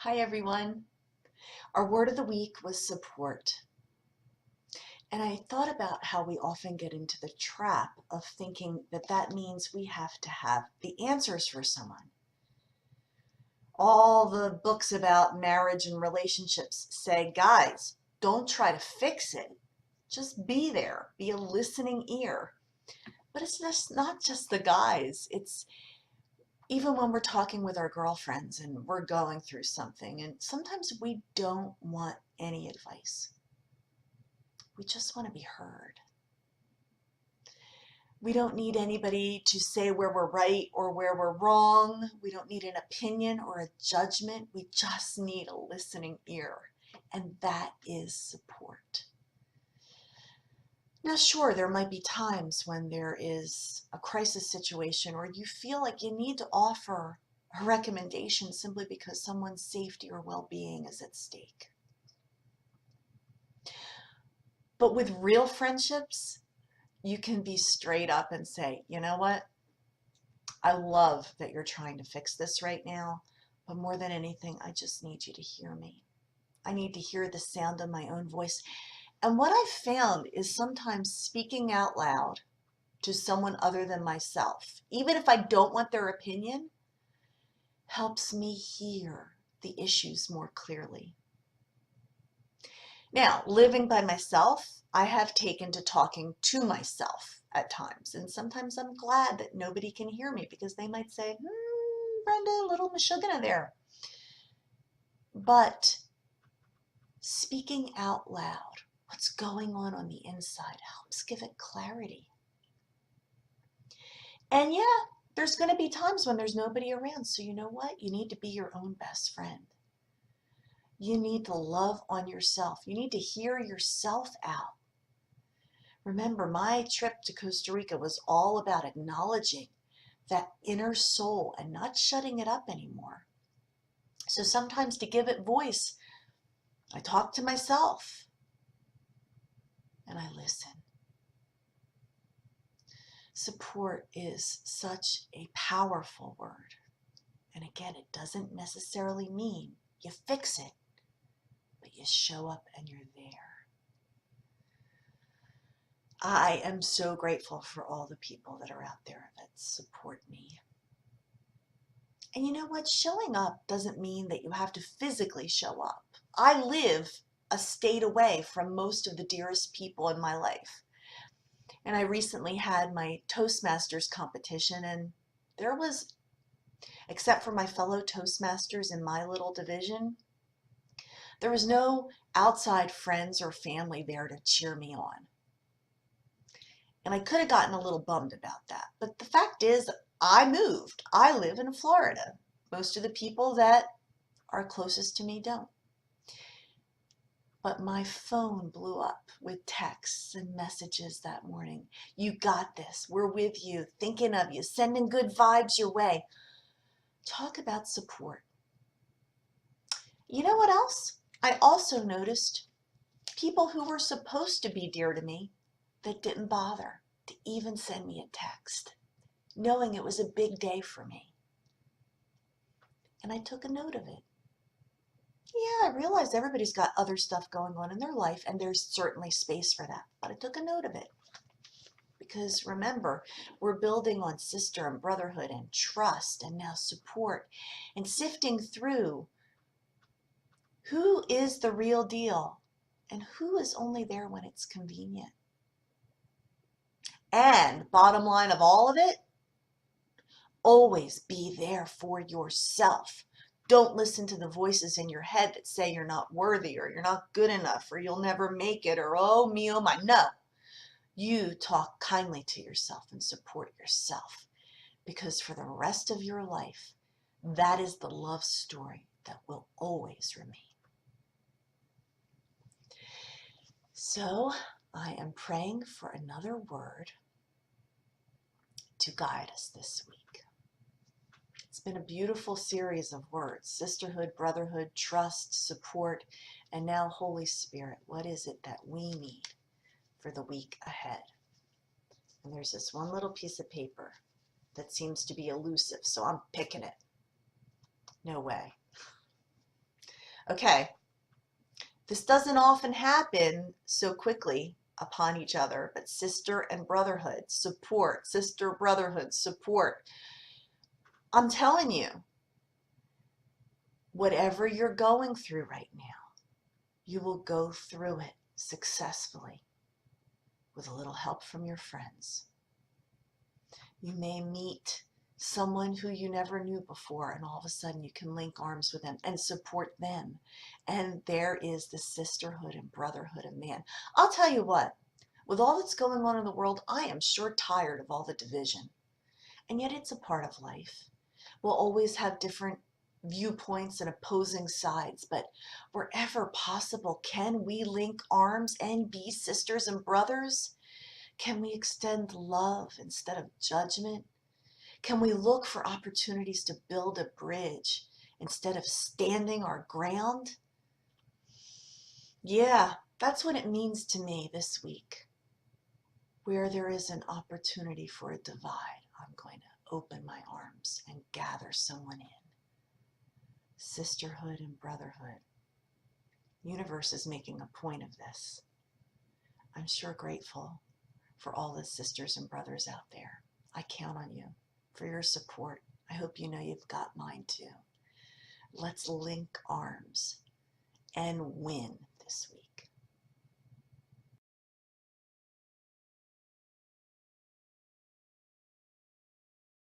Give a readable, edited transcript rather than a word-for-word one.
Hi everyone. Our word of the week was support. And I thought about how we often get into the trap of thinking that that means we have to have the answers for someone. All the books about marriage and relationships say, guys, don't try to fix it. Just be there, be a listening ear. But it's just not just the guys. It's even when we're talking with our girlfriends and we're going through something, and sometimes we don't want any advice. We just want to be heard. We don't need anybody to say where we're right or where we're wrong. We don't need an opinion or a judgment. We just need a listening ear, and that is support. Now, sure, there might be times when there is a crisis situation or you feel like you need to offer a recommendation simply because someone's safety or well-being is at stake. But with real friendships, you can be straight up and say, you know what? I love that you're trying to fix this right now, but more than anything, I just need you to hear me. I need to hear the sound of my own voice. And what I've found is sometimes speaking out loud to someone other than myself, even if I don't want their opinion, helps me hear the issues more clearly. Now, living by myself, I have taken to talking to myself at times. And sometimes I'm glad that nobody can hear me because they might say, Brenda, a little mashugana there. But speaking out loud, what's going on the inside helps give it clarity. And yeah, there's going to be times when there's nobody around. So you know what? You need to be your own best friend. You need to love on yourself. You need to hear yourself out. Remember, my trip to Costa Rica was all about acknowledging that inner soul and not shutting it up anymore. So sometimes to give it voice, I talk to myself and I listen. Support is such a powerful word. And again, it doesn't necessarily mean you fix it, but you show up and you're there. I am so grateful for all the people that are out there that support me. And you know what? Showing up doesn't mean that you have to physically show up. I live a state away from most of the dearest people in my life. And I recently had my Toastmasters competition, and there was, except for my fellow Toastmasters in my little division, there was no outside friends or family there to cheer me on. And I could have gotten a little bummed about that. But the fact is, I moved. I live in Florida. Most of the people that are closest to me don't. But my phone blew up with texts and messages that morning. You got this. We're with you, thinking of you, sending good vibes your way. Talk about support. You know what else? I also noticed people who were supposed to be dear to me that didn't bother to even send me a text, knowing it was a big day for me. And I took a note of it. Yeah, I realized everybody's got other stuff going on in their life, and there's certainly space for that. But I took a note of it. Because remember, we're building on sister and brotherhood and trust and now support and sifting through who is the real deal and who is only there when it's convenient. And bottom line of all of it, always be there for yourself. Don't listen to the voices in your head that say you're not worthy or you're not good enough or you'll never make it or oh me, oh my. No, you talk kindly to yourself and support yourself, because for the rest of your life, that is the love story that will always remain. So I am praying for another word to guide us this week. It's been a beautiful series of words: sisterhood, brotherhood, trust, support, and now Holy Spirit. What is it that we need for the week ahead? And there's this one little piece of paper that seems to be elusive, so I'm picking it. No way. Okay, this doesn't often happen so quickly upon each other, but sister and brotherhood support, sister brotherhood support. I'm telling you, whatever you're going through right now, you will go through it successfully with a little help from your friends. You may meet someone who you never knew before, and all of a sudden you can link arms with them and support them. And there is the sisterhood and brotherhood of man. I'll tell you what, with all that's going on in the world, I am sure tired of all the division. And yet it's a part of life. We'll always have different viewpoints and opposing sides, but wherever possible, can we link arms and be sisters and brothers? Can we extend love instead of judgment? Can we look for opportunities to build a bridge instead of standing our ground? Yeah, that's what it means to me this week. Where there is an opportunity for a divide, I'm going to open my arms and gather someone in. Sisterhood and brotherhood. The universe is making a point of this. I'm sure grateful for all the sisters and brothers out there. I count on you for your support. I hope you know you've got mine too. Let's link arms and win this week.